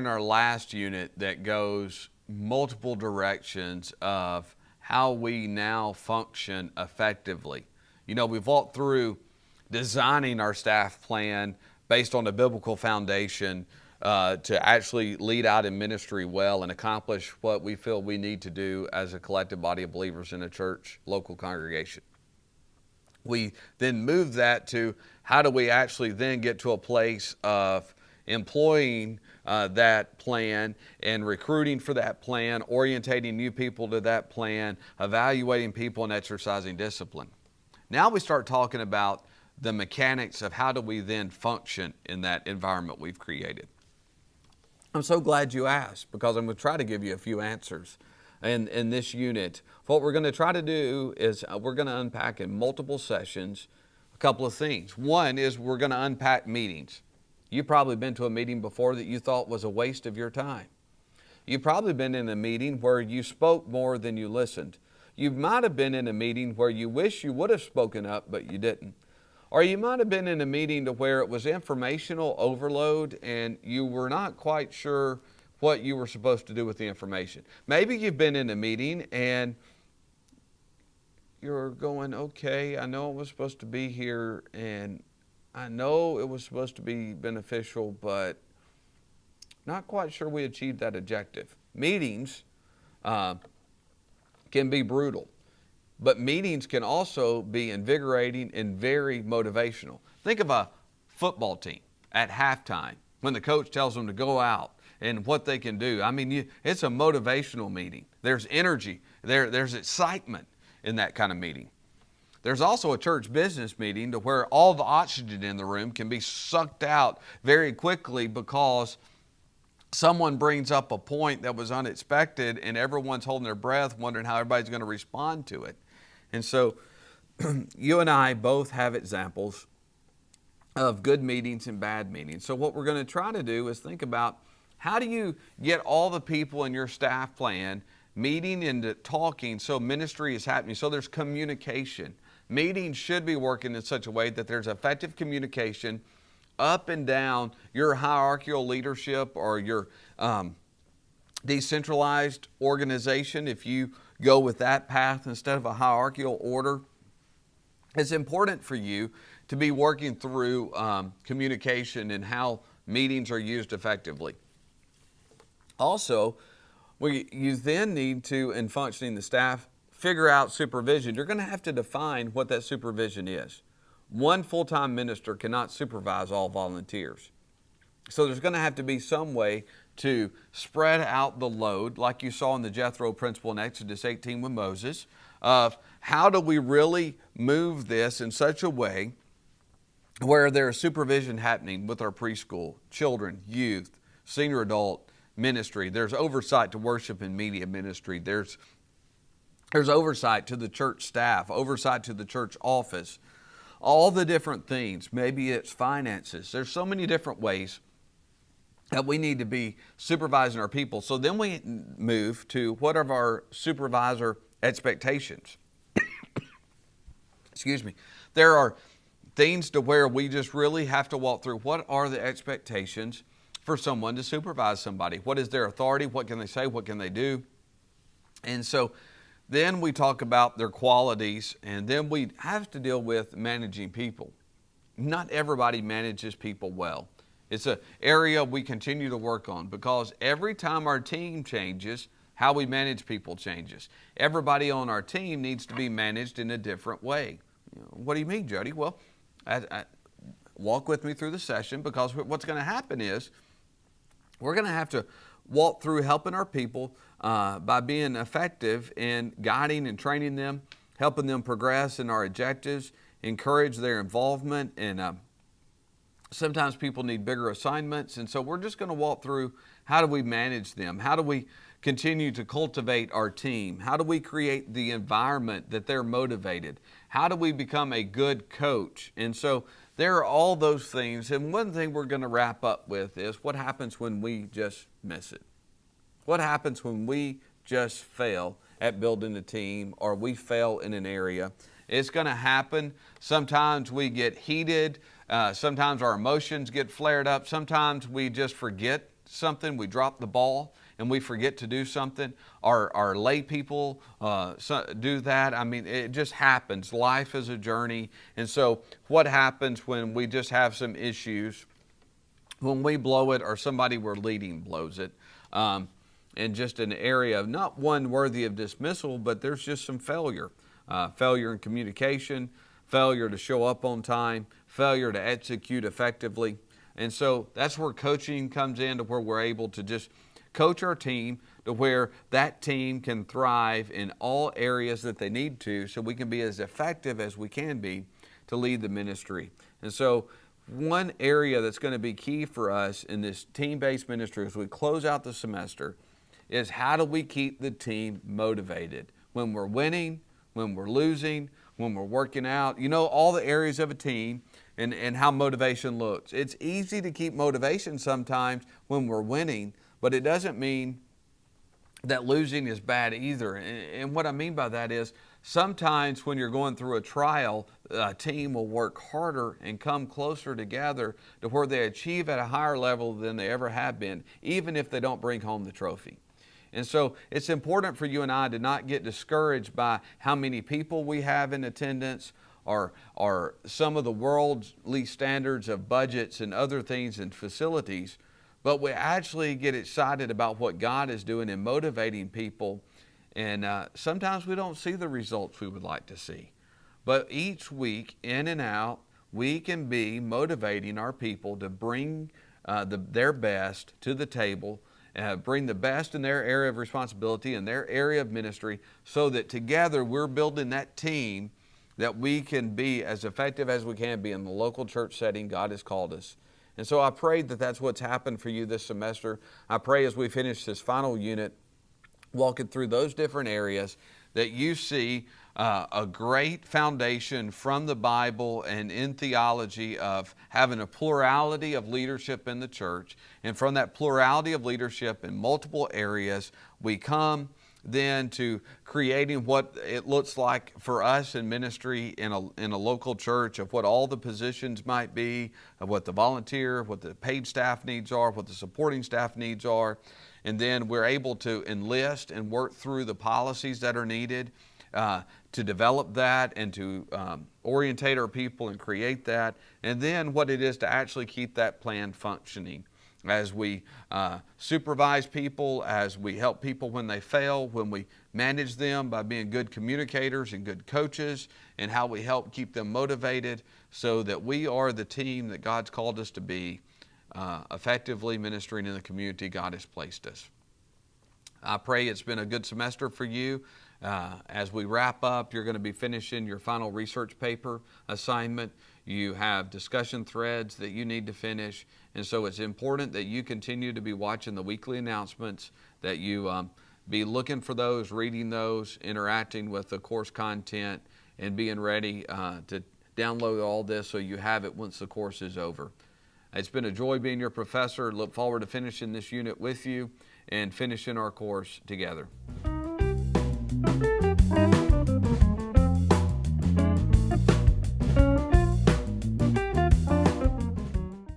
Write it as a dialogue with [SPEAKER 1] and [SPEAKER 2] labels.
[SPEAKER 1] our last unit that goes multiple directions of how we now function effectively. You know, we've walked through designing our staff plan based on a biblical foundation to actually lead out in ministry well and accomplish what we feel we need to do as a collective body of believers in a church, local congregation. We then move that to how do we actually then get to a place of employing that plan and recruiting for that plan, orientating new people to that plan, evaluating people and exercising discipline. Now we start talking about the mechanics of how do we then function in that environment we've created. I'm so glad you asked, because I'm going to try to give you a few answers in this unit. What we're going to try to do is we're going to unpack in multiple sessions a couple of things. One is we're going to unpack meetings. You've probably been to a meeting before that you thought was a waste of your time. You've probably been in a meeting where you spoke more than you listened. You might have been in a meeting where you wish you would have spoken up, but you didn't. Or you might have been in a meeting to where it was informational overload and you were not quite sure what you were supposed to do with the information. Maybe you've been in a meeting and you're going, okay, I know I was supposed to be here and I know it was supposed to be beneficial, but not quite sure we achieved that objective. Meetings can be brutal, but meetings can also be invigorating and very motivational. Think of a football team at halftime when the coach tells them to go out and what they can do. I mean, it's a motivational meeting. There's energy, there's excitement in that kind of meeting. There's also a church business meeting to where all the oxygen in the room can be sucked out very quickly because someone brings up a point that was unexpected and everyone's holding their breath wondering how everybody's going to respond to it. And so you and I both have examples of good meetings and bad meetings. So what we're going to try to do is think about how do you get all the people in your staff plan meeting and talking so ministry is happening, so there's communication. Meetings should be working in such a way that there's effective communication up and down your hierarchical leadership or your decentralized organization. If you go with that path instead of a hierarchical order, it's important for you to be working through communication and how meetings are used effectively. Also, you then need to, in functioning the staff, figure out supervision. You're going to have to define what that supervision is. One full-time minister cannot supervise all volunteers. So there's going to have to be some way to spread out the load, like you saw in the Jethro principle in Exodus 18 with Moses, of how do we really move this in such a way where there's supervision happening with our preschool, children, youth, senior adult ministry. There's oversight to worship and media ministry. There's oversight to the church staff, oversight to the church office, all the different things. Maybe it's finances. There's so many different ways that we need to be supervising our people. So then we move to what are our supervisor expectations. Excuse me. There are things to where we just really have to walk through. What are the expectations for someone to supervise somebody? What is their authority? What can they say? What can they do? And so then we talk about their qualities, and then we have to deal with managing people. Not everybody manages people well. It's an area we continue to work on because every time our team changes, how we manage people changes. Everybody on our team needs to be managed in a different way. What do you mean, Jody? Well, walk with me through the session, because what's going to happen is we're going to have to walk through helping our people by being effective in guiding and training them, helping them progress in our objectives, encourage their involvement, and sometimes people need bigger assignments. And so we're just going to walk through how do we manage them? How do we continue to cultivate our team? How do we create the environment that they're motivated? How do we become a good coach? And so there are all those things. And one thing we're going to wrap up with is what happens when we just miss it? What happens when we just fail at building a team, or we fail in an area? It's going to happen. Sometimes we get heated. Sometimes our emotions get flared up. Sometimes we just forget something, we drop the ball, and we forget to do something. Our lay people do that. I mean, it just happens. Life is a journey. And so what happens when we just have some issues, when we blow it or somebody we're leading blows it, in just an area of not one worthy of dismissal, but there's just some failure. Failure in communication, failure to show up on time, failure to execute effectively. And so that's where coaching comes in, to where we're able to just coach our team to where that team can thrive in all areas that they need to, so we can be as effective as we can be to lead the ministry. And so one area that's going to be key for us in this team-based ministry as we close out the semester is, how do we keep the team motivated when we're winning, when we're losing, when we're working out? You know, all the areas of a team and how motivation looks. It's easy to keep motivation sometimes when we're winning, but it doesn't mean that losing is bad either. And what I mean by that is, sometimes when you're going through a trial, a team will work harder and come closer together to where they achieve at a higher level than they ever have been, even if they don't bring home the trophy. And so it's important for you and I to not get discouraged by how many people we have in attendance, or some of the worldly standards of budgets and other things and facilities, but we actually get excited about what God is doing in motivating people. And sometimes we don't see the results we would like to see. But each week, in and out, we can be motivating our people to bring their best to the table, bring the best in their area of responsibility and their area of ministry, so that together we're building that team that we can be as effective as we can be in the local church setting God has called us. And so I pray that that's what's happened for you this semester. I pray as we finish this final unit, walking through those different areas, that you see a great foundation from the Bible and in theology of having a plurality of leadership in the church. And from that plurality of leadership in multiple areas, we come then to creating what it looks like for us in ministry in a local church, of what all the positions might be, of what the volunteer, what the paid staff needs are, what the supporting staff needs are. And then we're able to enlist and work through the policies that are needed to develop that and to orientate our people and create that. And then what it is to actually keep that plan functioning as we supervise people, as we help people when they fail, when we manage them by being good communicators and good coaches, and how we help keep them motivated so that we are the team that God's called us to be, effectively ministering in the community God has placed us. I pray it's been a good semester for you. As we wrap up, you're going to be finishing your final research paper assignment. You have discussion threads that you need to finish. And so it's important that you continue to be watching the weekly announcements, that you be looking for those, reading those, interacting with the course content, and being ready to download all this so you have it once the course is over. It's been a joy being your professor. Look forward to finishing this unit with you and finishing our course together.